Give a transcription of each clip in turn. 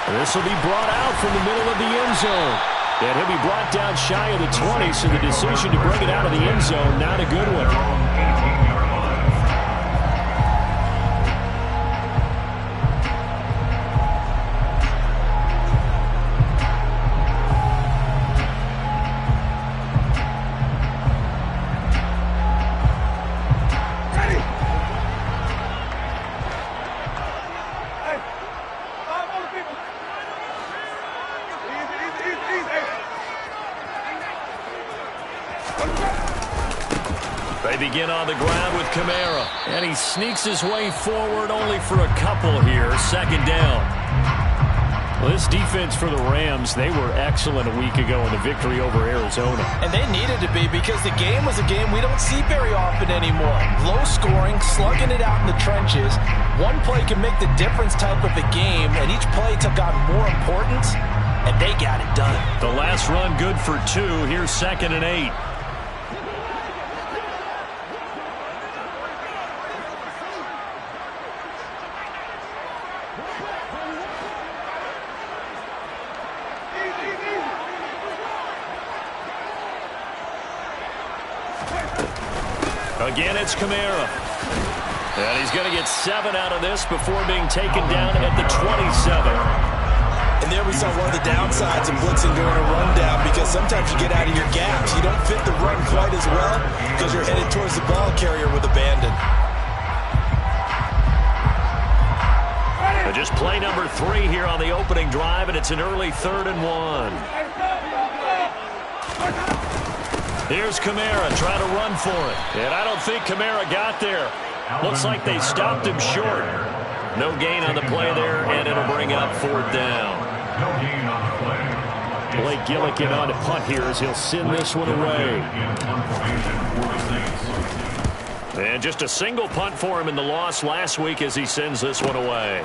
This will be brought out from the middle of the end zone. And he'll be brought down shy of the 20, so the decision to bring it out of the end zone, not a good one. They begin on the ground with Kamara, and he sneaks his way forward only for a couple here. Second down. Well, this defense for the Rams, they were excellent a week ago in the victory over Arizona. And they needed to be, because the game was a game we don't see very often anymore. Low scoring, slugging it out in the trenches. One play can make the difference type of a game, and each play took on more importance, and they got it done. The last run good for 2. Here's 2nd and 8. Again, it's Kamara. And he's going to get 7 out of this before being taken down at the 27. And there we saw one of the downsides of blitzing during a rundown, because sometimes you get out of your gaps. You don't fit the run quite as well because you're headed towards the ball carrier with abandon. Just play number 3 here on the opening drive, and it's an early 3rd and 1. Here's Kamara trying to run for it. And I don't think Kamara got there. Looks like they stopped him short. No gain on the play there, and it'll bring up 4th down. Blake Gillikin on to punt here as he'll send this one away. And just a single punt for him in the loss last week as he sends this one away.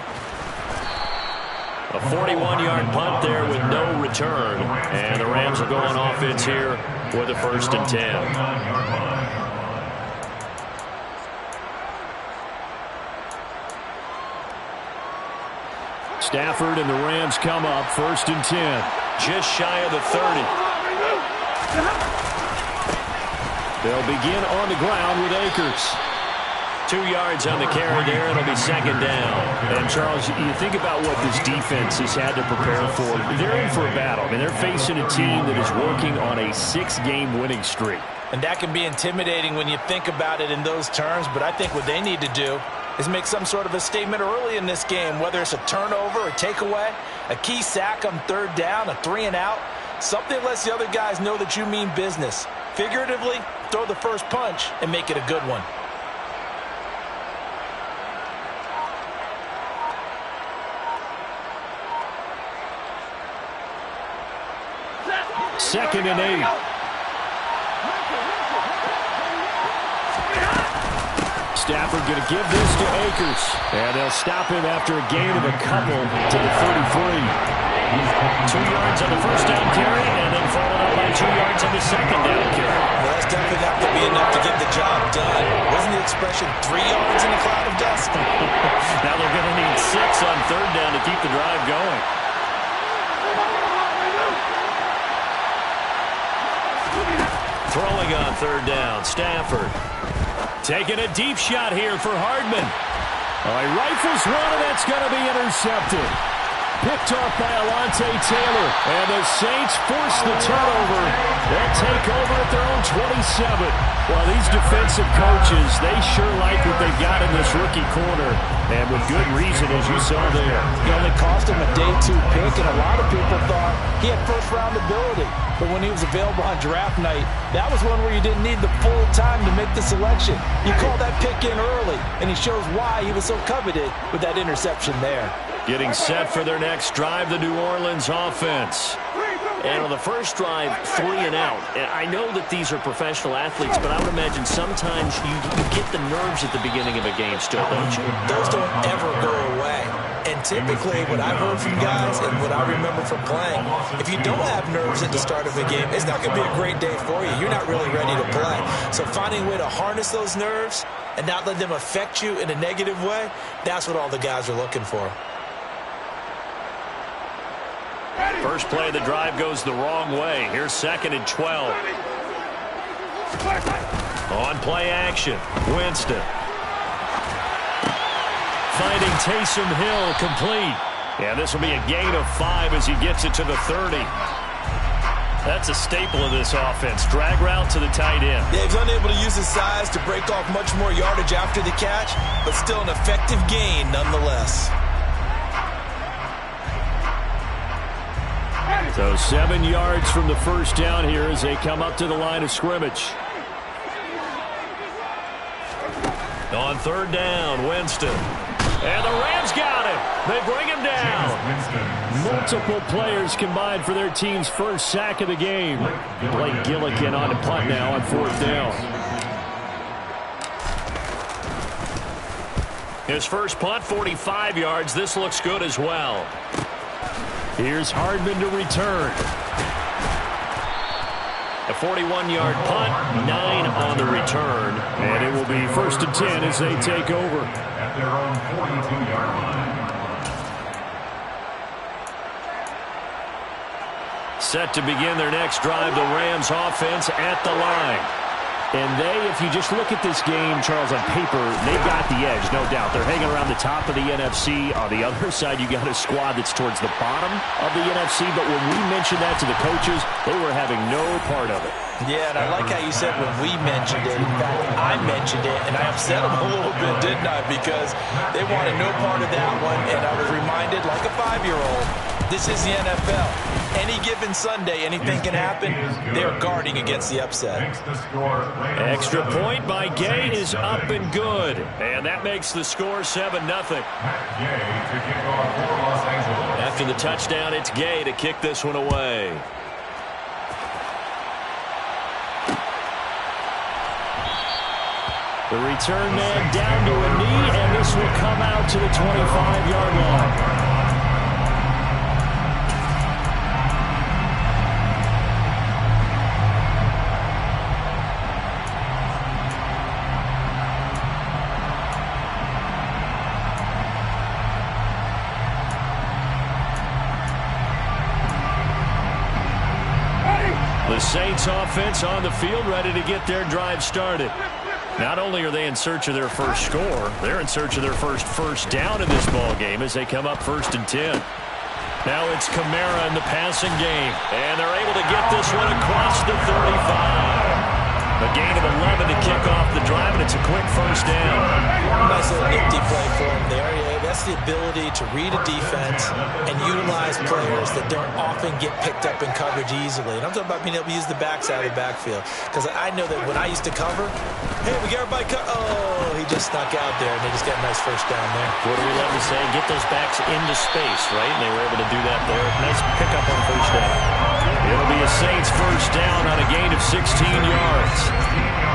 A 41-yard punt there with no return. And the Rams will go on offense here with a 1st and 10. Stafford and the Rams come up 1st and 10. Just shy of the 30. They'll begin on the ground with Akers. 2 yards on the carry there. It'll be 2nd down. And, Charles, you think about what this defense has had to prepare for. They're in for a battle. I mean, they're facing a team that is working on a 6-game winning streak. And that can be intimidating when you think about it in those terms. But I think what they need to do is make some sort of a statement early in this game, whether it's a turnover, a takeaway, a key sack on 3rd down, a 3-and-out. Something lets the other guys know that you mean business. Figuratively, throw the first punch and make it a good one. 2nd and 8. Stafford going to give this to Akers. And they'll stop him after a gain of a couple to the 33. 2 yards on the 1st down carry, and then followed up by 2 yards on the 2nd down carry. Well, that's definitely not going to be enough to get the job done. Wasn't the expression 3 yards in a cloud of dust? Now they're going to need 6 on 3rd down to keep the drive going. Throwing on 3rd down, Stafford. Taking a deep shot here for Hardman. He rifles one, and that's going to be intercepted. Picked off by Alontae Taylor. And the Saints force the turnover. They'll take over at their own 27. Well, these defensive coaches, they sure like what they've got in this rookie corner. And with good reason, as you saw there. He only cost him a day 2 pick, and a lot of people thought he had first-round ability. But when he was available on draft night, that was one where you didn't need the full time to make the selection. You call that pick in early, and he shows why he was so coveted with that interception there. Getting set for their next drive, the New Orleans offense. And on the first drive, 3 and out. And I know that these are professional athletes, but I would imagine sometimes you get the nerves at the beginning of a game still, don't you? Those don't ever go away. And typically, what I've heard from guys and what I remember from playing, if you don't have nerves at the start of a game, it's not going to be a great day for you. You're not really ready to play. So finding a way to harness those nerves and not let them affect you in a negative way, that's what all the guys are looking for. First play of the drive goes the wrong way. Here's 2nd and 12. On play action, Winston. Finding Taysom Hill complete. And this will be a gain of 5 as he gets it to the 30. That's a staple of this offense. Drag route to the tight end. Yeah, he's unable to use his size to break off much more yardage after the catch, but still an effective gain nonetheless. So 7 yards from the first down here as they come up to the line of scrimmage. On 3rd down, Winston. And the Rams got him. They bring him down. Multiple players combined for their team's first sack of the game. Blake Gillikin on the punt now on 4th down. His first punt, 45 yards. This looks good as well. Here's Hardman to return. A 41-yard punt, 9 on the return. And it will be 1st and 10 as they take over. At their own 42-yard line. Set to begin their next drive, the Rams offense at the line. And if you just look at this game, Charles, on paper, they've got the edge, no doubt. They're hanging around the top of the NFC. On the other side, you got a squad that's towards the bottom of the NFC. But when we mentioned that to the coaches, they were having no part of it. Yeah, and I like how you said when we mentioned it. In fact, I mentioned it, and I upset them a little bit, didn't I? Because they wanted no part of that one, and I was reminded, like a 5-year-old, this is the NFL. Any given Sunday, anything can happen. They're guarding against the upset. Extra point by Gay is up and good. And that makes the score 7-0. After the touchdown, it's Gay to kick this one away. The return man down to a knee, and this will come out to the 25-yard line. The Saints offense on the field ready to get their drive started. Not only are they in search of their first score, they're in search of their first down in this ball game as they come up 1st and 10. Now it's Kamara in the passing game, and they're able to get this one across the 35. A gain of 11 to kick off the drive, and it's a quick first down. Nice little nifty play for him there. Yeah, that's the ability to read a defense and utilize players that don't often get picked up in coverage easily. And I'm talking about being able to use the backside of the backfield. Because I know that when I used to cover, hey, we got everybody oh, he just snuck out there, and they just got a nice first down there. What do we love to say? Get those backs into space, right? And they were able to do that there. Nice pickup on first down. It'll be a Saints first down on a gain of 16 yards.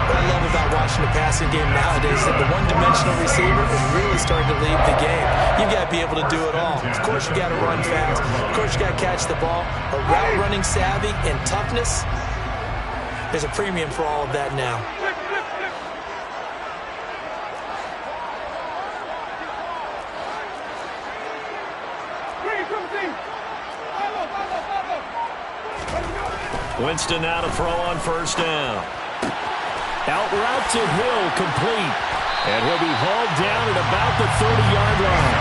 What I love about watching the passing game nowadays is that the one-dimensional receiver is really starting to lead the game. You've got to be able to do it all. Of course, you got to run fast. Of course, you got to catch the ball. But route running savvy and toughness, there's a premium for all of that now. Winston now to throw on first down. Out route to Hill, complete. And he'll be hauled down at about the 30-yard line.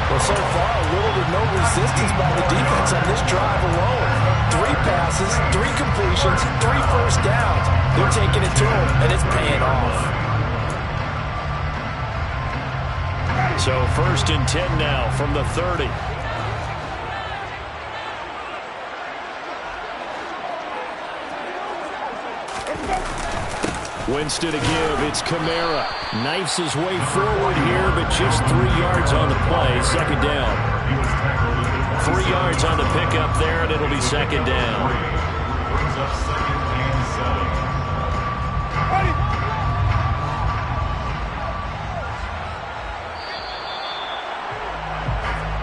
Well, so far, a little to no resistance by the defense on this drive alone. 3 passes, 3 completions, 3 first downs. They're taking it to him, and it's paying off. So 1st and 10 now from the 30. Winston to give. It's Kamara. Knifes his way forward here, but just 3 yards on the play. 2nd down. 3 yards on the pickup there, and it'll be 2nd down.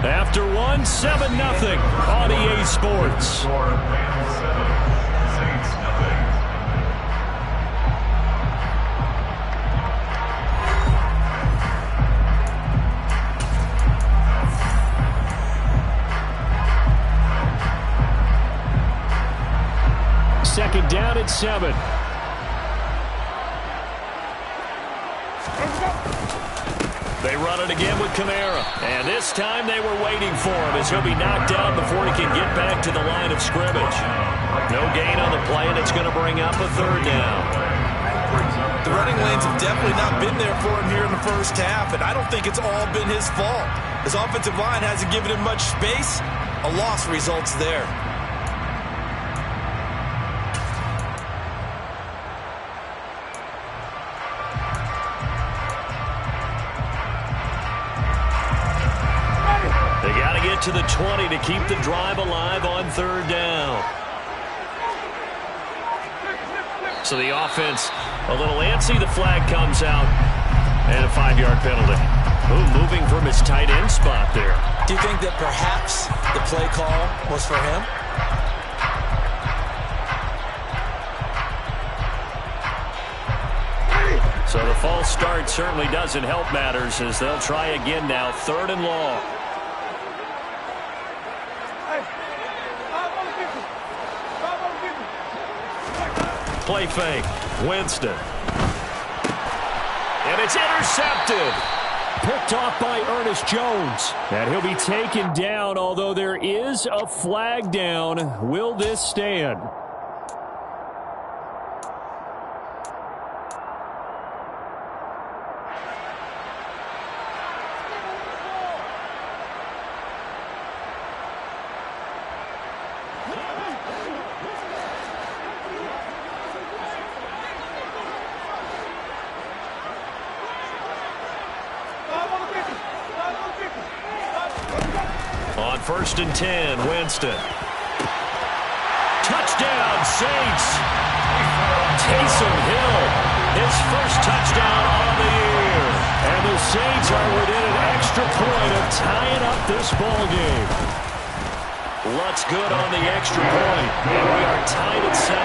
After one, 7-0 on EA Sports. second down at 7. They run it again with Kamara. And this time they were waiting for him as he'll be knocked down before he can get back to the line of scrimmage. No gain on the play, and it's going to bring up a 3rd down. The running lanes have definitely not been there for him here in the first half, and I don't think it's all been his fault. His offensive line hasn't given him much space. A loss results there. They got to get to the 20 to keep the drive alive on 3rd down. So the offense a little antsy. The flag comes out, and a 5-yard penalty. Ooh, moving from his tight end spot there. Do you think that perhaps the play call was for him? So the false start certainly doesn't help matters as they'll try again now. 3rd and long. Play fake. Winston. And it's intercepted. Picked off by Ernest Jones. And he'll be taken down, although there is a flag down. Will this stand? On 1st and 10, Winston. Touchdown, Saints. Taysom Hill, his first touchdown on the year. And the Saints are within an extra point of tying up this ball game. Looks good on the extra point, and we are tied at 7.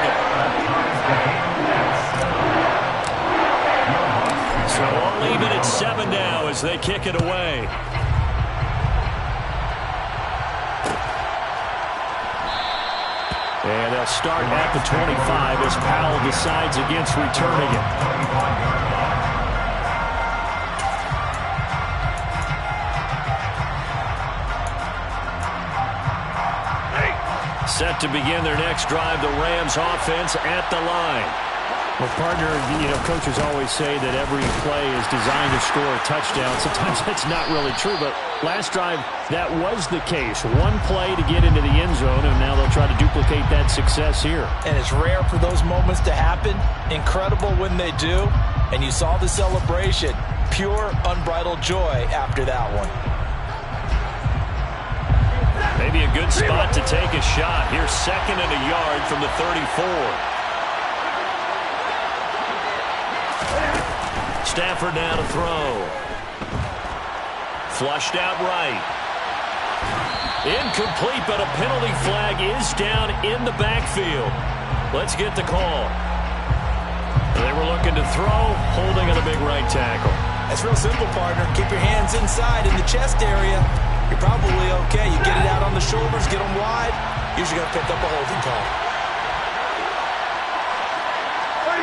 So all even at 7 now as they kick it away. And they'll start at the 25 as Powell decides against returning it. Set to begin their next drive, the Rams offense at the line. Well, partner, coaches always say that every play is designed to score a touchdown. Sometimes that's not really true, but last drive, that was the case. One play to get into the end zone, and now they'll try to duplicate that success here. And it's rare for those moments to happen. Incredible when they do. And you saw the celebration. Pure, unbridled joy after that one. Maybe a good spot to take a shot. Here's 2nd and a yard from the 34. Stafford now to throw. Flushed out right. Incomplete, but a penalty flag is down in the backfield. Let's get the call. They were looking to throw, holding on the big right tackle. That's real simple, partner. Keep your hands inside in the chest area. You're probably okay. You get it out on the shoulders, get them wide. Usually going to pick up a holding call.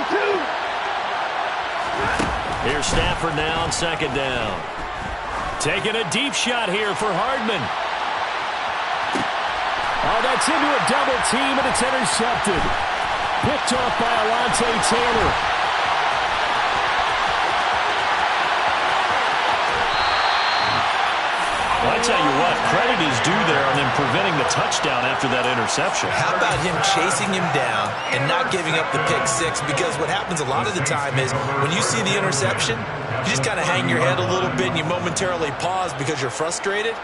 32. Here's Stafford now on 2nd down. Taking a deep shot here for Hardman. Oh, that's into a double team, and it's intercepted. Picked off by Alontae Taylor. Well, I tell you what, credit is due there on them preventing the touchdown after that interception. How about him chasing him down and not giving up the pick six? Because what happens a lot of the time is when you see the interception, you just kind of hang your head a little bit and you momentarily pause because you're frustrated.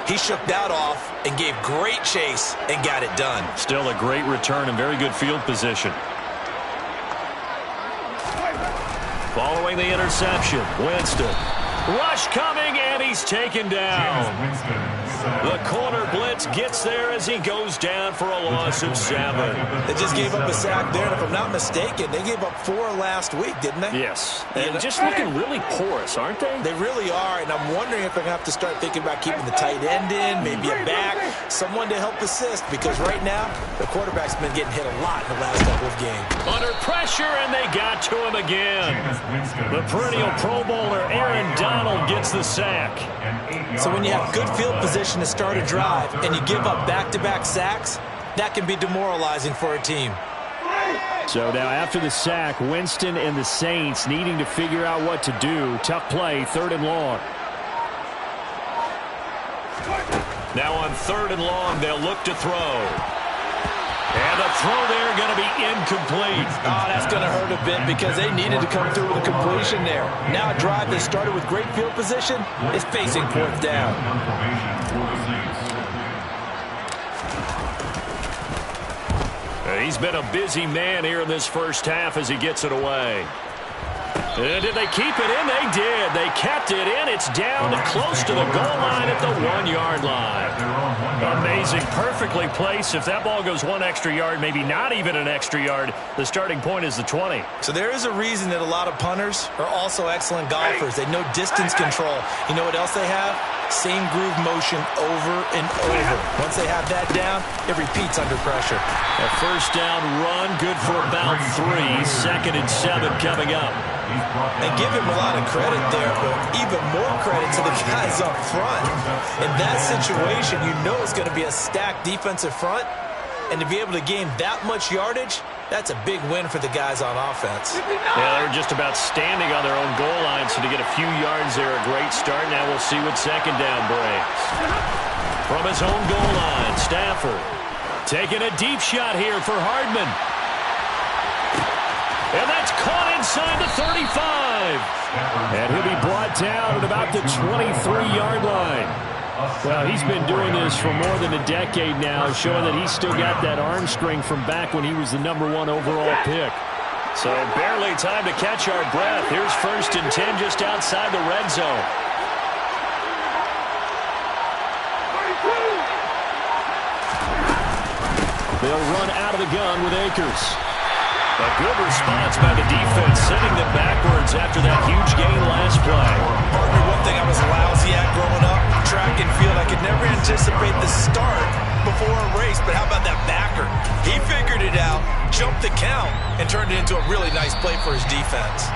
He shook that off and gave great chase and got it done. Still a great return and very good field position. Following the interception, Winston. Rush coming, and he's taken down. The corner blitz gets there as he goes down for a loss of 7. They just gave up a sack there, and if I'm not mistaken, they gave up 4 last week, didn't they? Yes, and just looking really porous, aren't they? They really are, and I'm wondering if they're going to have to start thinking about keeping the tight end in, maybe a back, someone to help assist, because right now, the quarterback's been getting hit a lot in the last couple of games. Under pressure, and they got to him again. The perennial Pro Bowler Aaron Donald gets the sack. So when you have good field position to start a drive and you give up back-to-back sacks, that can be demoralizing for a team. So now after the sack, Winston and the Saints needing to figure out what to do. Tough play, 3rd and long. Now on 3rd and long, they'll look to throw. And the throw there going to be incomplete. Oh, that's going to hurt a bit because they needed to come through with a completion there. Now a drive that started with great field position is facing 4th down. He's been a busy man here in this first half as he gets it away. And did they keep it in? They did. They kept it in. It's down close to the goal line at the 1-yard line. Amazing. Perfectly placed. If that ball goes 1 extra yard, maybe not even an extra yard, the starting point is the 20. So there is a reason that a lot of punters are also excellent golfers. They know distance control. You know what else they have? Same groove motion over and over. Once they have that down, it repeats under pressure. A first down run, good for about 3. 2nd and 7 coming up. And give him a lot of credit there, but even more credit to the guys up front. In that situation, you know it's going to be a stacked defensive front. And to be able to gain that much yardage, that's a big win for the guys on offense. Yeah, they're just about standing on their own goal line, so to get a few yards there, a great start. Now we'll see what 2nd down brings. From his own goal line, Stafford taking a deep shot here for Hardman. And that's caught inside the 35. And he'll be brought down at about the 23-yard line. Well, he's been doing this for more than a decade now, showing that he's still got that arm strength from back when he was the #1 overall pick. So barely time to catch our breath. Here's 1st and 10 just outside the red zone. They'll run out of the gun with Akers. A good response by the defense, sending them backwards after that huge gain last play. Partner, one thing I was lousy at growing up, track and field, I could never anticipate the start before a race, but how about that backer? He figured it out, jumped the count, and turned it into a really nice play for his defense.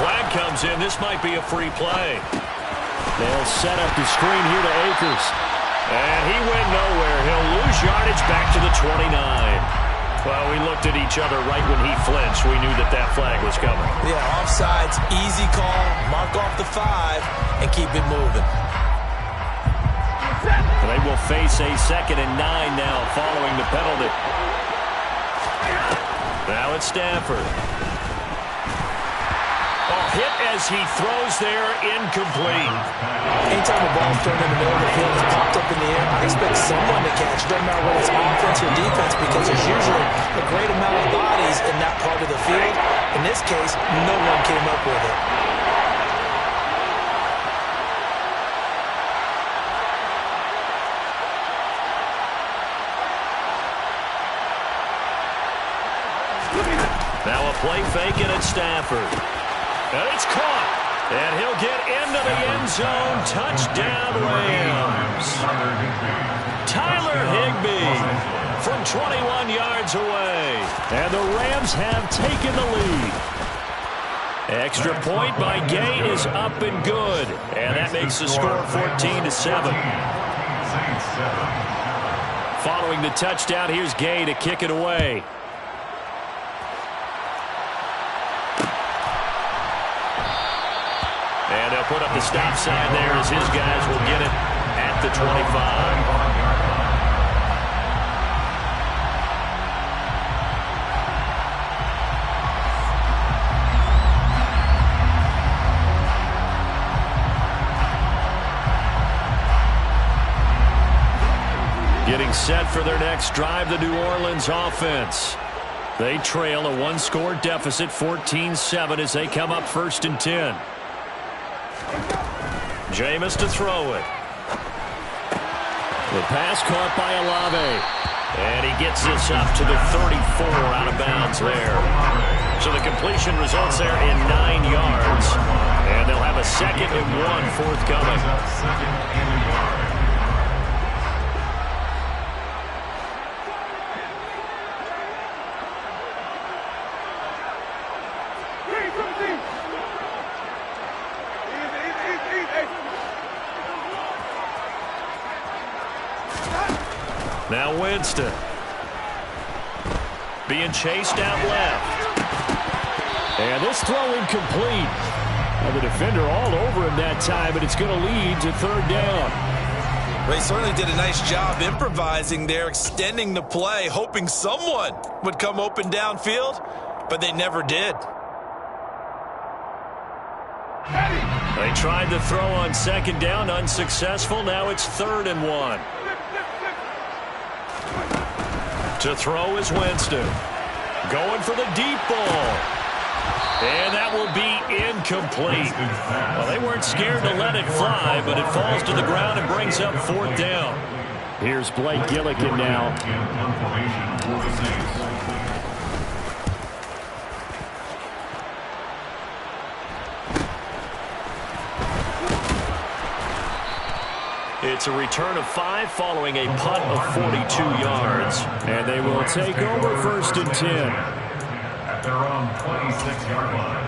Flag comes in. This might be a free play. They'll set up the screen here to Akers. And he went nowhere. He'll lose yardage back to the 29. Well, we looked at each other right when he flinched. We knew that that flag was coming. Yeah, offsides, easy call, mark off the 5, and keep it moving. They will face a 2nd and 9 now following the penalty. Now it's Stafford. Hit as he throws there, incomplete. Anytime a ball's thrown in the middle of the field and popped up in the air, I expect someone to catch. Doesn't matter whether it's offense or defense, because there's usually a great amount of bodies in that part of the field. In this case, no one came up with it. Now a play fake and it's Stafford. And it's caught. And he'll get into the end zone. Touchdown, Rams. Tyler Higbee from 21 yards away. And the Rams have taken the lead. Extra point by Gay is up and good. And that makes the score 14-7. Following the touchdown, here's Gay to kick it away. And they'll put up the stop sign there as his guys will get it at the 25. Getting Getting set for their next drive, the New Orleans offense. They trail a one-score deficit, 14-7, as they come up 1st and 10. Jameis to throw it. The pass caught by Olave. And he gets this up to the 34, out of bounds there. So the completion results there in 9 yards. And they'll have a 2nd and 1 forthcoming. Now Winston. Being chased out left. And this throw incomplete. Well, the defender all over him that time, but it's going to lead to 3rd down. Well, he certainly did a nice job improvising there, extending the play, hoping someone would come open downfield, but they never did. They tried the throw on 2nd down, unsuccessful. Now it's 3rd and 1. To throw is Winston. Going for the deep ball. And that will be incomplete. Well, they weren't scared to let it fly, but it falls to the ground and brings up 4th down. Here's Blake Gillikin now. It's a return of 5 following a punt of 42 yards. And they will take over 1st and 10. At their own 26-yard line.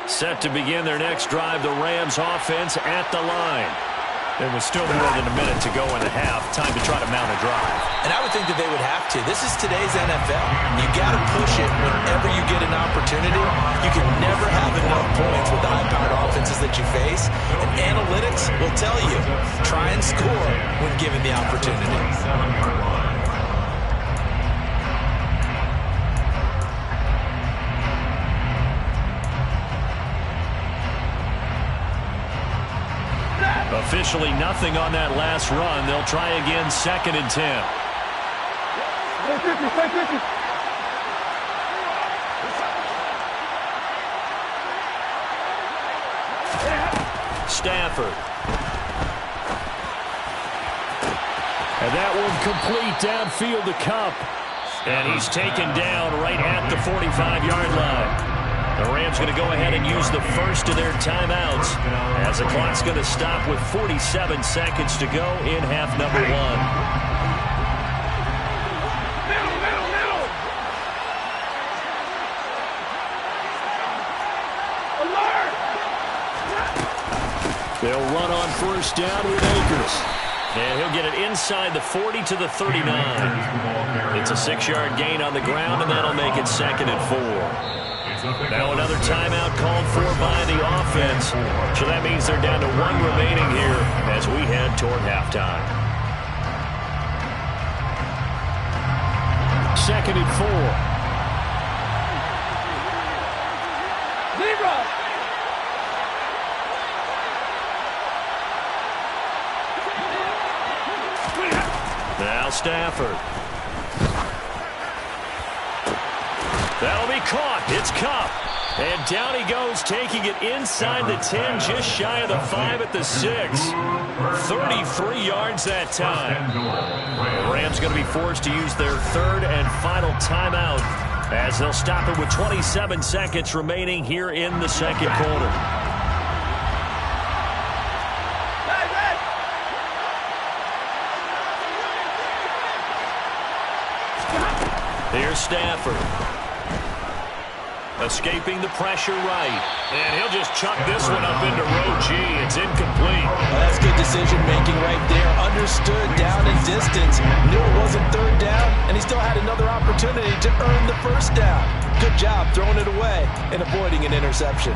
Set to begin their next drive, the Rams offense at the line. There was still more than a minute to go in the half. Time to try to mount a drive. And I would think that they would have to. This is today's NFL. You got to push it whenever you get an opportunity. You can never have enough points with the high-powered offenses that you face. And analytics will tell you, try and score when given the opportunity. Officially nothing on that last run. They'll try again, 2nd and 10. Stafford. And that one complete downfield to Kupp. And he's taken down right at the 45-yard line. The Rams going to go ahead and use the first of their timeouts as the clock's going to stop with 47 seconds to go in half number 1. They'll run on 1st down with Akers. And he'll get it inside the 40 to the 39. It's a 6-yard gain on the ground, and that'll make it 2nd and 4. Now another timeout called for by the offense. So that means they're down to 1 remaining here as we head toward halftime. 2nd and 4. Now Stafford. That'll be caught. It's Kupp. And down he goes, taking it inside the 10, just shy of the 5 at the 6. 33 yards that time. The Rams going to be forced to use their 3rd and final timeout as they'll stop it with 27 seconds remaining here in the 2nd quarter. Here's Stafford. Escaping the pressure right. And he'll just chuck this one up into row G. It's incomplete. Well, that's good decision-making right there. Understood down and distance. Knew it wasn't 3rd down, and he still had another opportunity to earn the 1st down. Good job throwing it away and avoiding an interception.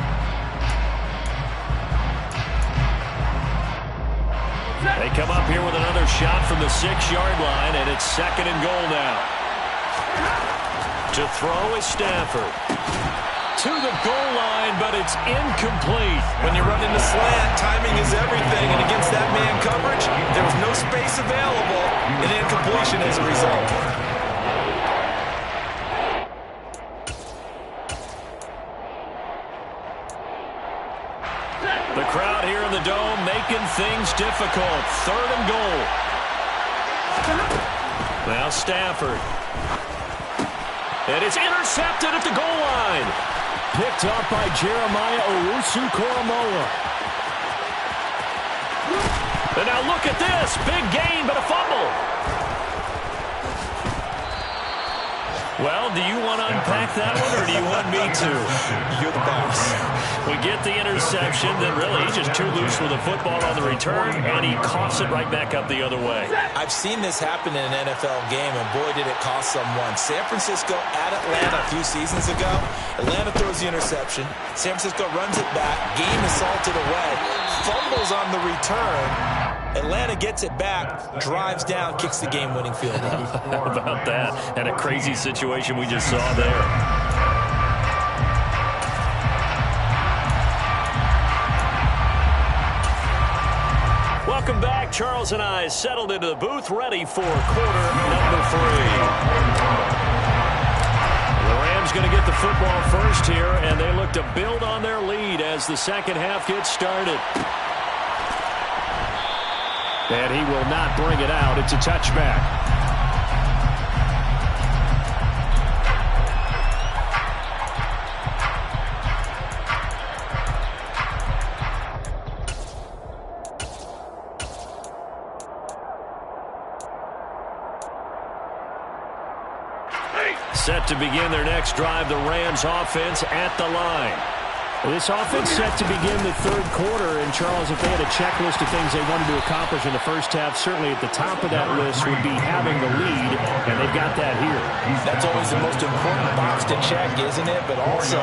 They come up here with another shot from the 6-yard line, and it's 2nd and goal now. To throw is Stafford. to the goal line, but it's incomplete. When you run into slant, timing is everything, and against that man coverage, there was no space available, and incompletion as a result. The crowd here in the Dome making things difficult. 3rd and goal. Now Stafford. And it's intercepted at the goal line. Picked up by Jeremiah Owusu-Koramoah. And now look at this. Big gain, but a fumble. Well, do you want to unpack that one, or do you want me to? You're the boss. We get the interception, then really he's just too loose with the football on the return, and he coughs it right back up the other way. I've seen this happen in an NFL game, and boy, did it cost someone. San Francisco at Atlanta a few seasons ago. Atlanta throws the interception. San Francisco runs it back. Game is salted away. Fumbles on the return. Atlanta gets it back, drives down, kicks the game-winning field goal. How about that? And a crazy situation we just saw there. Welcome back. Charles and I settled into the booth, ready for quarter number 3. The Rams going to get the football first here, and they look to build on their lead as the second half gets started. And he will not bring it out. It's a touchback. Set to begin their next drive, the Rams offense at the line. This offense set to begin the 3rd quarter, and Charles, if they had a checklist of things they wanted to accomplish in the first half, certainly at the top of that list would be having the lead, and they've got that here. That's always the most important box to check, isn't it? But also,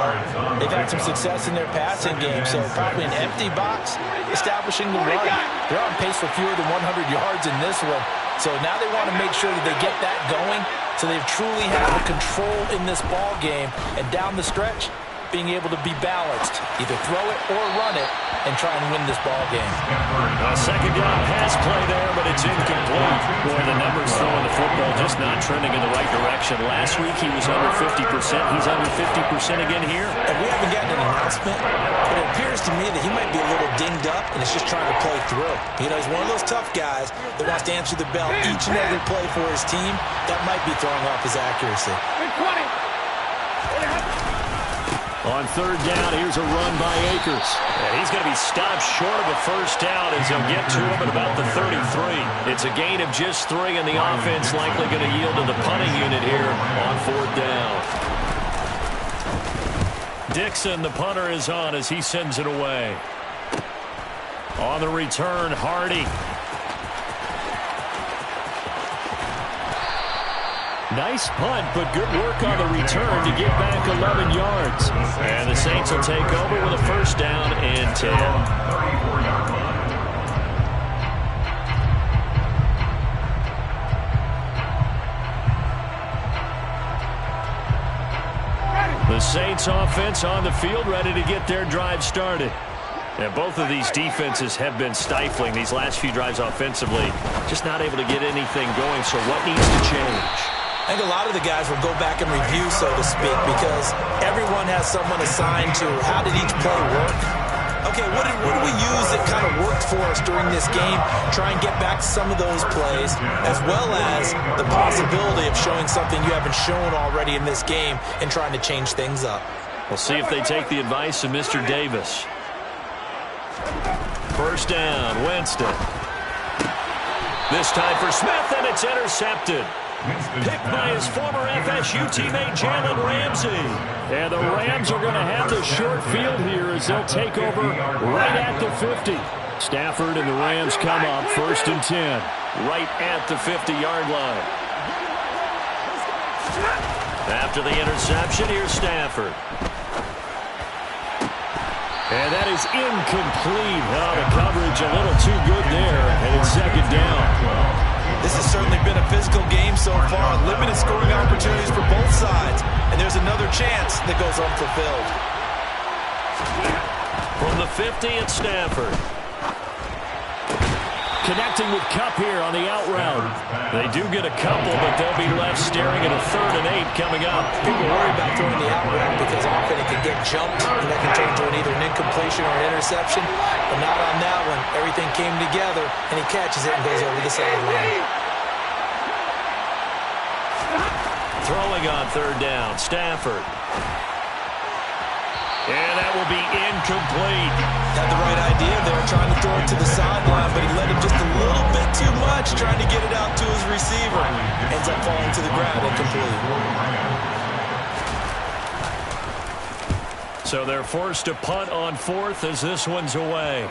they've had some success in their passing game, so probably an empty box establishing the run. They're on pace for fewer than 100 yards in this one, so now they want to make sure that they get that going, so they truly have the control in this ball game, and down the stretch, being able to be balanced, either throw it or run it, and try and win this ball game. A second down pass play there, but it's incomplete. Boy, the numbers throwing the football just not trending in the right direction. Last week he was under 50%. He's under 50% again here. And we haven't gotten an announcement, but it appears to me that he might be a little dinged up, and it's just trying to play through. You know, he's one of those tough guys that wants to answer the bell each and every play for his team. That might be throwing off his accuracy. On 3rd down, here's a run by Akers. And he's going to be stopped short of a first down as he'll get to him at about the 33. It's a gain of just 3, and the offense likely going to yield to the punting unit here on 4th down. Dixon, the punter, is on as he sends it away. On the return, Hardy. Nice punt, but good work on the return to get back 11 yards. And the Saints will take over with a first down and 10. The Saints offense on the field, ready to get their drive started. And both of these defenses have been stifling these last few drives offensively. Just not able to get anything going, so what needs to change? I think a lot of the guys will go back and review, so to speak, because everyone has someone assigned to how did each play work. Okay, what did we use that kind of worked for us during this game? Try and get back some of those plays, as well as the possibility of showing something you haven't shown already in this game and trying to change things up. We'll see if they take the advice of Mr. Davis. First down, Winston. This time for Smith, and it's intercepted. Picked by his former FSU teammate Jalen Ramsey. And the Rams are going to have the short field here as they'll take over right at the 50. Stafford and the Rams come up 1st and 10. Right at the 50-yard line. After the interception, here's Stafford. And that is incomplete. Oh, the coverage a little too good there. And it's 2nd down. This has certainly been a physical game so far. Limited scoring opportunities for both sides. And there's another chance that goes unfulfilled. From the 50, it's Stafford. Connecting with Kupp here on the out route. They do get a couple, but they'll be left staring at a 3rd and 8 coming up. People worry about throwing the out route because often it can get jumped, and that can turn into either an incompletion or an interception. But not on that one. Everything came together, and he catches it and goes over the sideline. Throwing on 3rd down, Stafford. And that will be incomplete. Had the right idea there, trying to throw it to the sideline, but he let him just a little bit too much, trying to get it out to his receiver. Ends up falling to the ground incomplete. So they're forced to punt on 4th as this one's away.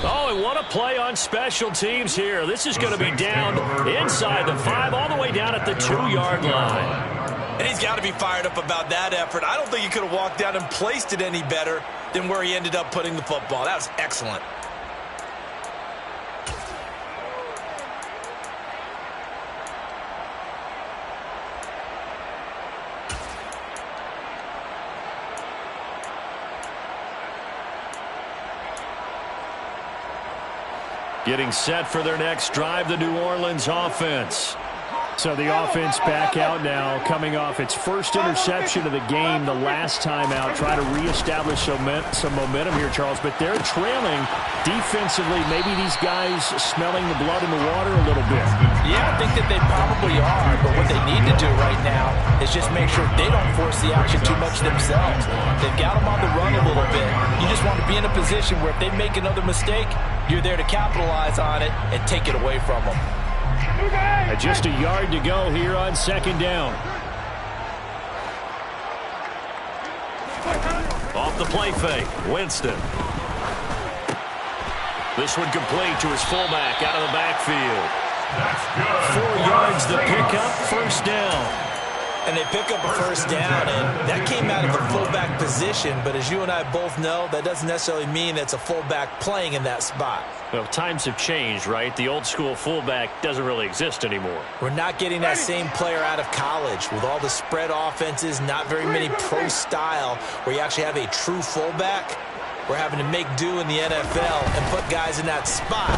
Oh, and what a play on special teams here. This is going to be down inside the 5, all the way down at the 2-yard line. And he's got to be fired up about that effort. I don't think he could have walked down and placed it any better than where he ended up putting the football. That was excellent. Getting set for their next drive, the New Orleans offense. So the offense back out now, coming off its first interception of the game the last time out. Try to reestablish some momentum here, Charles, but they're trailing defensively. Maybe these guys smelling the blood in the water a little bit. Yeah, I think that they probably are, but what they need to do right now is just make sure they don't force the action too much themselves. They've got them on the run a little bit. You just want to be in a position where if they make another mistake, you're there to capitalize on it and take it away from them. Just a yard to go here on 2nd down. Off the play fake, Winston. This one complete to his fullback out of the backfield. 4 yards the pickup, 1st down. And they pick up a 1st down, and that came out of the fullback position. But as you and I both know, that doesn't necessarily mean it's a fullback playing in that spot. Well, times have changed, right? The old school fullback doesn't really exist anymore. We're not getting that same player out of college with all the spread offenses, not very many pro style where you actually have a true fullback. We're having to make do in the NFL and put guys in that spot.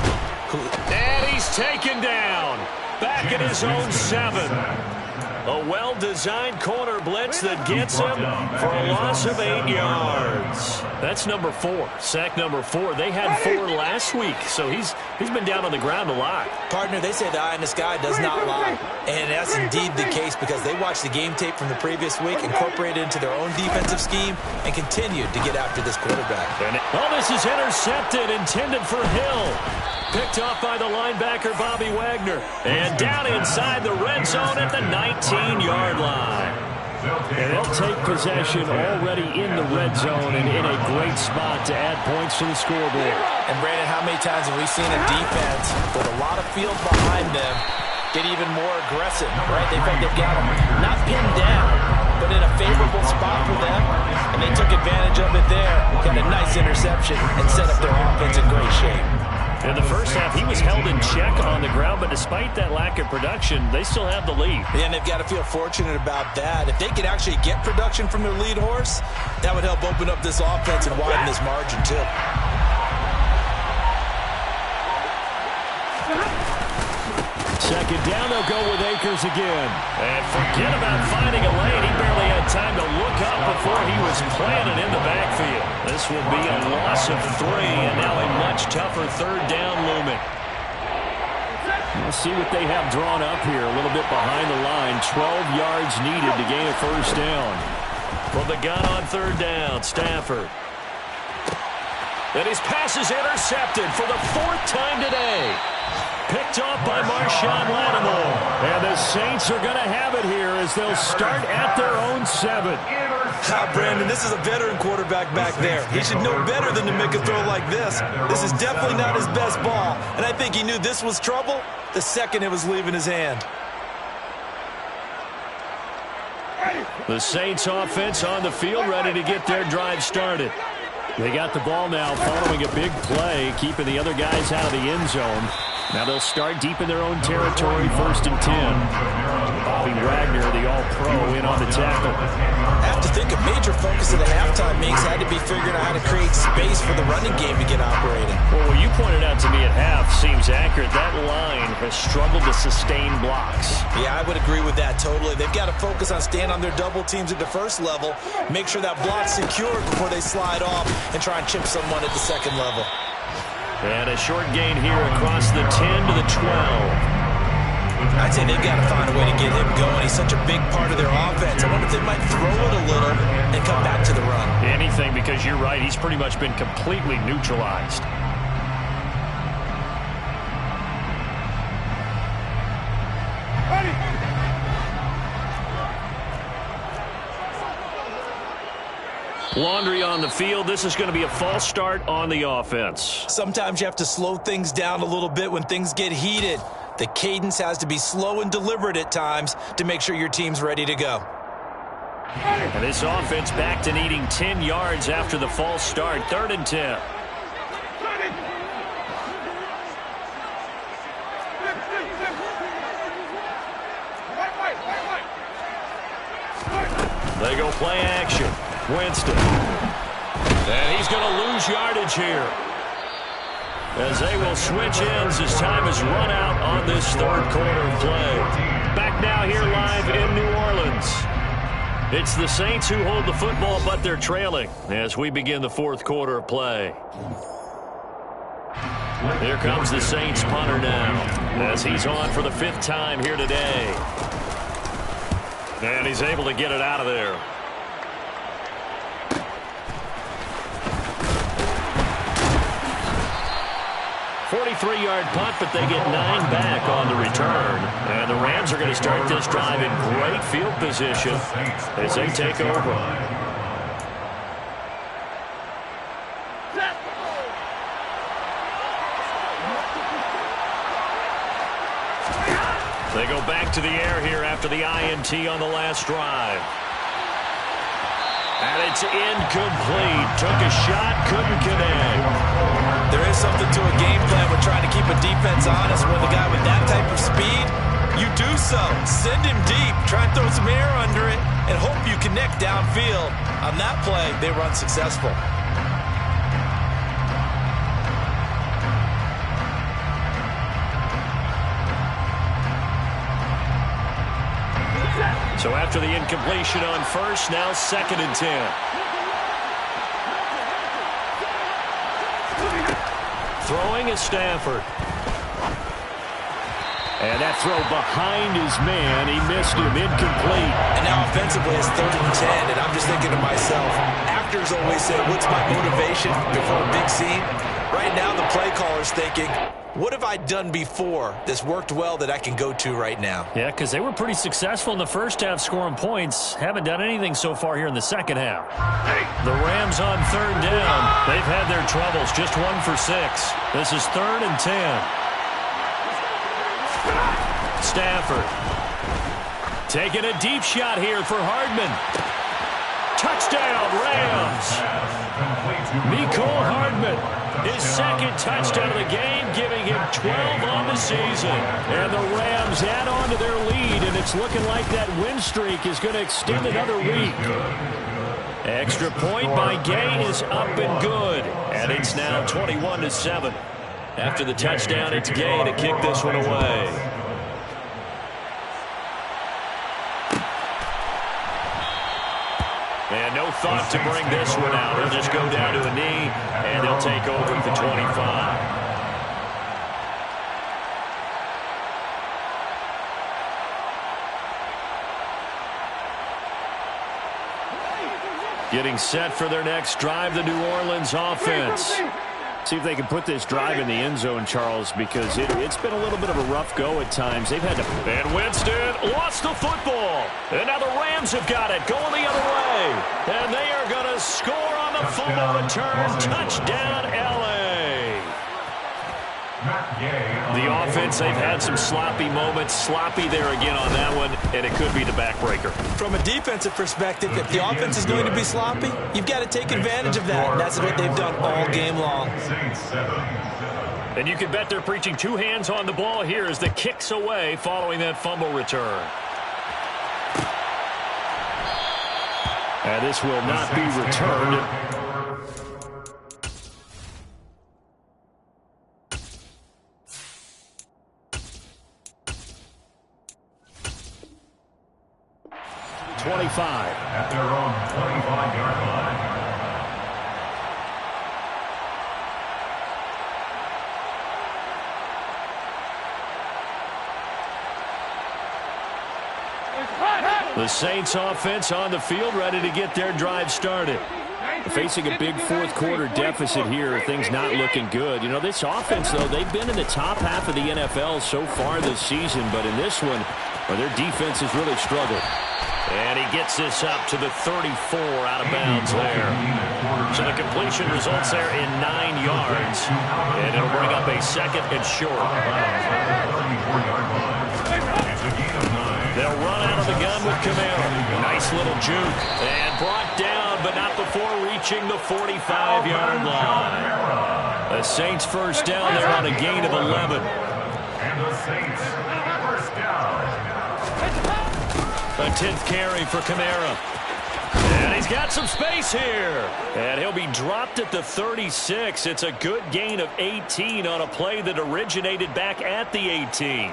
And he's taken down. Back at his own 7. A well-designed corner blitz that gets him for a loss of 8 yards. That's number 4. Sack number 4. They had 4 last week, so he's been down on the ground a lot. Partner, they say the eye in the sky does not lie. And that's indeed the case because they watched the game tape from the previous week, incorporated it into their own defensive scheme, and continued to get after this quarterback. Oh, this is intercepted, intended for Hill. Picked off by the linebacker, Bobby Wagner. And down inside the red zone at the 19-yard line. And they'll take possession already in the red zone and in a great spot to add points to the scoreboard. And, Brandon, how many times have we seen a defense with a lot of field behind them get even more aggressive, right? They felt they've got them not pinned down, but in a favorable spot for them, and they took advantage of it there, got a nice interception, and set up their offense in great shape. In the first half, he was held in check on the ground, but despite that lack of production, they still have the lead. Yeah, and they've got to feel fortunate about that. If they could actually get production from their lead horse, that would help open up this offense and widen this margin, too. Second down, they'll go with Akers again. And forget about finding a lane. He barely had time to look up before he was planted in the backfield. This will be a loss of 3, and now a much tougher 3rd down looming. We'll see what they have drawn up here. A little bit behind the line. 12 yards needed to gain a 1st down. From the gun on 3rd down, Stafford. And his pass is intercepted for the 4th time today. Picked off by Marshawn Lattimore. And the Saints are going to have it here as they'll start at their own 7. Brandon, this is a veteran quarterback back there. He should know better than to make a throw like this. This is definitely not his best ball. And I think he knew this was trouble the second it was leaving his hand. The Saints offense on the field ready to get their drive started. They got the ball now following a big play, keeping the other guys out of the end zone. Now they'll start deep in their own territory, 1st and 10. Bobby Wagner, the All-Pro, in on the tackle. I have to think a major focus of the halftime meetings had to be figuring out how to create space for the running game to get operating. Well, what you pointed out to me at half seems accurate. That line has struggled to sustain blocks. Yeah, I would agree with that totally. They've got to focus on staying on their double teams at the first level, make sure that block's secured before they slide off and try and chip someone at the second level. And a short gain here across the 10 to the 12. I'd say they've got to find a way to get him going. He's such a big part of their offense. I wonder if they might throw it a little and come back to the run. Anything, because you're right. He's pretty much been completely neutralized. Laundry on the field. This is going to be a false start on the offense. Sometimes you have to slow things down a little bit when things get heated. The cadence has to be slow and deliberate at times to make sure your team's ready to go. And this offense back to needing 10 yards after the false start. 3rd and 10. They go play action. Winston. And he's going to lose yardage here, as they will switch ends as time has run out on this 3rd quarter play. Back now here live in New Orleans. It's the Saints who hold the football, but they're trailing as we begin the 4th quarter of play. Here comes the Saints punter now, as he's on for the 5th time here today. And he's able to get it out of there. 43-yard punt, but they get 9 back on the return. And the Rams are going to start this drive in great field position as they take over. They go back to the air here after the INT on the last drive. And it's incomplete. Took a shot, couldn't connect. There is something to a game plan with trying to keep a defense honest. With a guy with that type of speed, you do so. Send him deep. Try and throw some air under it and hope you connect downfield. On that play, they were unsuccessful. So after the incompletion on first, now 2nd and 10. Throwing is Stafford. And that throw behind his man. He missed him. Incomplete. And now offensively it's 3rd and 10. And I'm just thinking to myself, actors always say, what's my motivation before a big scene? Right now the play caller's thinking, what have I done before that's worked well that I can go to right now? Yeah, because they were pretty successful in the first half scoring points. Haven't done anything so far here in the second half. The Rams on 3rd down. They've had their troubles. Just 1 for 6. This is 3rd and 10. Stafford. Taking a deep shot here for Hardman. Touchdown, Rams. Mecole Hardman. His 2nd touchdown of the game, giving him 12 on the season. And the Rams add on to their lead, and it's looking like that win streak is going to extend another week. Extra point by Gay is up and good. And it's now 21-7. After the touchdown, it's Gay to kick this one away. And no thought to bring this one out. He'll just go down to a knee, and they'll take over at the 25. Getting set for their next drive, the New Orleans offense. See if they can put this drive in the end zone, Charles, because it's been a little bit of a rough go at times. They've had to... And Winston lost the football. And now the Rams have got it, going the other way. And they are going to score on the fumble return. Touchdown, L.A. The offense, they've had some sloppy moments. Sloppy there again on that one, and it could be the backbreaker. From a defensive perspective, if the offense is going to be sloppy, you've got to take advantage of that. And that's what they've done all game long. And you can bet they're preaching two hands on the ball here as the kick's away following that fumble return. And this will not be returned. At their own 25-yard line. The Saints offense on the field, ready to get their drive started. Facing a big fourth quarter deficit here, things not looking good. You know, this offense, though, they've been in the top half of the NFL so far this season, but in this one, well, their defense has really struggled. And he gets this up to the 34 out of bounds there. So the completion results there in 9 yards. And it'll bring up a second and short. They'll run out of the gun with Camara. Nice little juke. And brought down, but not before reaching the 45-yard line. The Saints first down there on a gain of 11. And the Saints first down. A 10th carry for Camara. And he's got some space here. And he'll be dropped at the 36. It's a good gain of 18 on a play that originated back at the 18.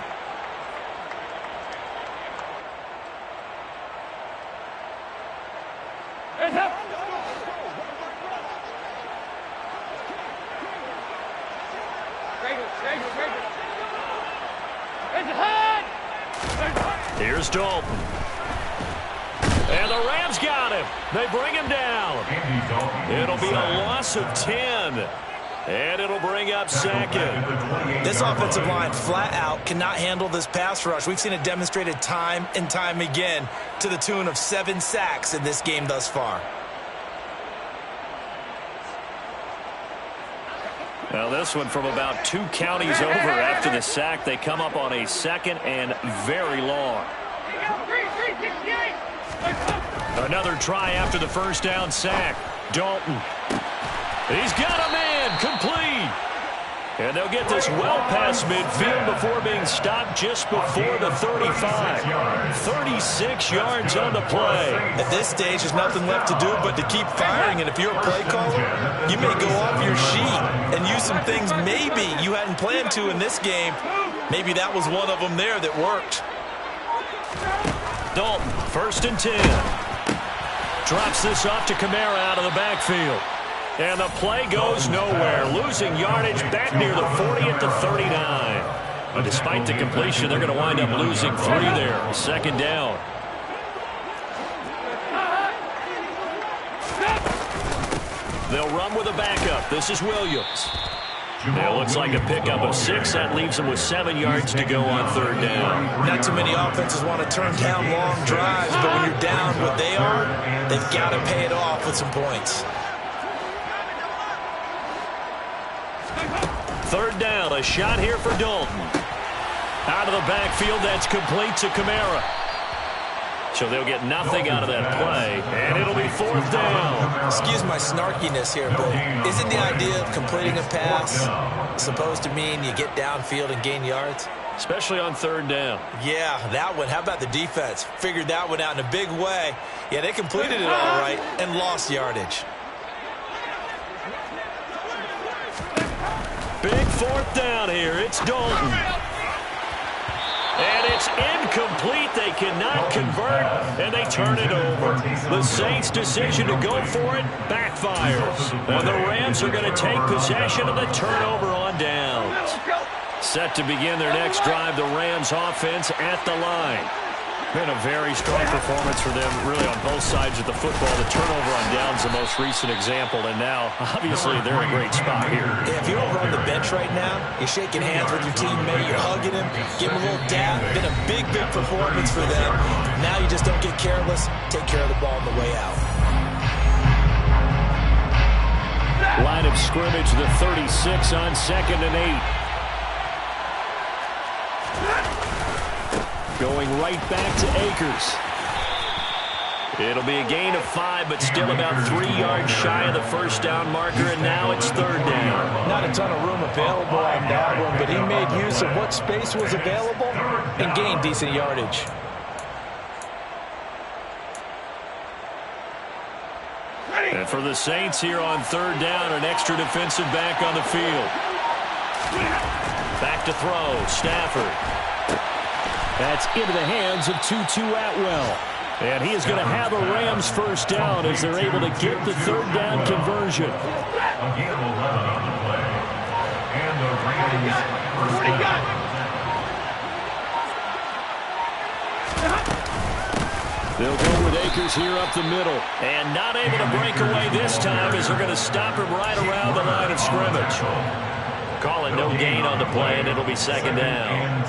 Here's Dalton. And the Rams got him. They bring him down. It'll be a loss of 10. And it'll bring up second. This offensive line flat out cannot handle this pass rush. We've seen it demonstrated time and time again to the tune of 7 sacks in this game thus far. Now this one from about 2 counties over after the sack. They come up on a second and very long. Another try after the first down sack. Dalton. He's got a man complete. And they'll get this well past midfield before being stopped just before the 35. 36 yards on the play. At this stage, there's nothing left to do but to keep firing. And if you're a play caller, you may go off your sheet and use some things maybe you hadn't planned to in this game. Maybe that was one of them there that worked. Dalton, first and 10. Drops this off to Camara out of the backfield. And the play goes nowhere. Losing yardage back near the 40 at the 39. But despite the completion, they're going to wind up losing 3 there. Second down. They'll run with a backup. This is Williams. It looks like a pickup of 6. That leaves them with 7 yards to go on third down. Not too many offenses want to turn down long drives, but when you're down what they are, they've got to pay it off with some points. Third down, a shot here for Dalton. Out of the backfield, that's complete to Camara. So they'll get nothing out of that play, and it'll be fourth down. Excuse my snarkiness here, but isn't the idea of completing a pass supposed to mean you get downfield and gain yards? Especially on third down. Yeah, that one. How about the defense? Figured that one out in a big way. Yeah, they completed it all right and lost yardage. Big fourth down here. It's Dalton. And it's incomplete. They cannot convert, and they turn it over. The Saints' decision to go for it backfires. And the Rams are going to take possession of the turnover on downs. Set to begin their next drive, the Rams offense at the line. Been a very strong performance for them, really, on both sides of the football. The turnover on downs, the most recent example, and now, obviously, they're in a great spot here. Yeah, if you're over on the bench right now, you're shaking hands with your teammate, you're hugging him, giving him a little dab. Been a big, big performance for them. Now you just don't get careless. Take care of the ball on the way out. Line of scrimmage, the 36 on 2nd and 8. Going right back to Akers. It'll be a gain of 5, but still about 3 yards shy of the first down marker, and now it's third down. Not a ton of room available on that one, but he made use of what space was available and gained decent yardage. And for the Saints here on third down, an extra defensive back on the field. Back to throw, Stafford. That's into the hands of Tutu Atwell. And he is going to have a Rams first down as they're able to get the third down conversion. Again, 11 on the play. And the Rams first down. They'll go with Akers here up the middle. And not able to break away this time as they're going to stop him right around the line of scrimmage. Call it no gain on the play, and it'll be second down.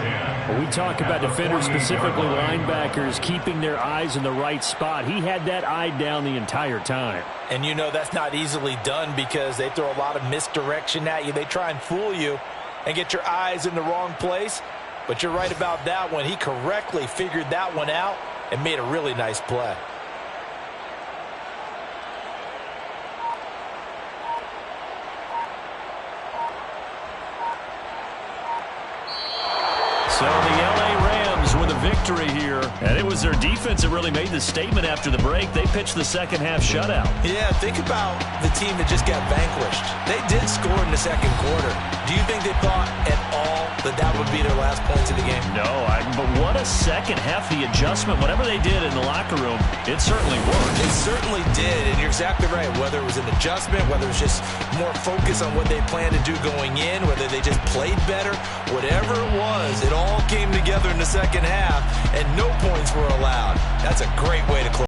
When we talk about defenders, specifically linebackers, keeping their eyes in the right spot, he had that eye down the entire time. And you know that's not easily done because they throw a lot of misdirection at you. They try and fool you and get your eyes in the wrong place. But you're right about that one. He correctly figured that one out and made a really nice play. So the LA Rams with a victory here. And it was their defense that really made the statement after the break. They pitched the second half shutout. Yeah, think about the team that just got vanquished. They did score in the second quarter. Do you think they thought at all that that would be their last points of the game? No, but what a second half, the adjustment. Whatever they did in the locker room, it certainly worked. It certainly did, and you're exactly right. Whether it was an adjustment, whether it was just more focus on what they planned to do going in, whether they just played better, whatever it was, it all came together in the second half, and no points were allowed. That's a great way to close.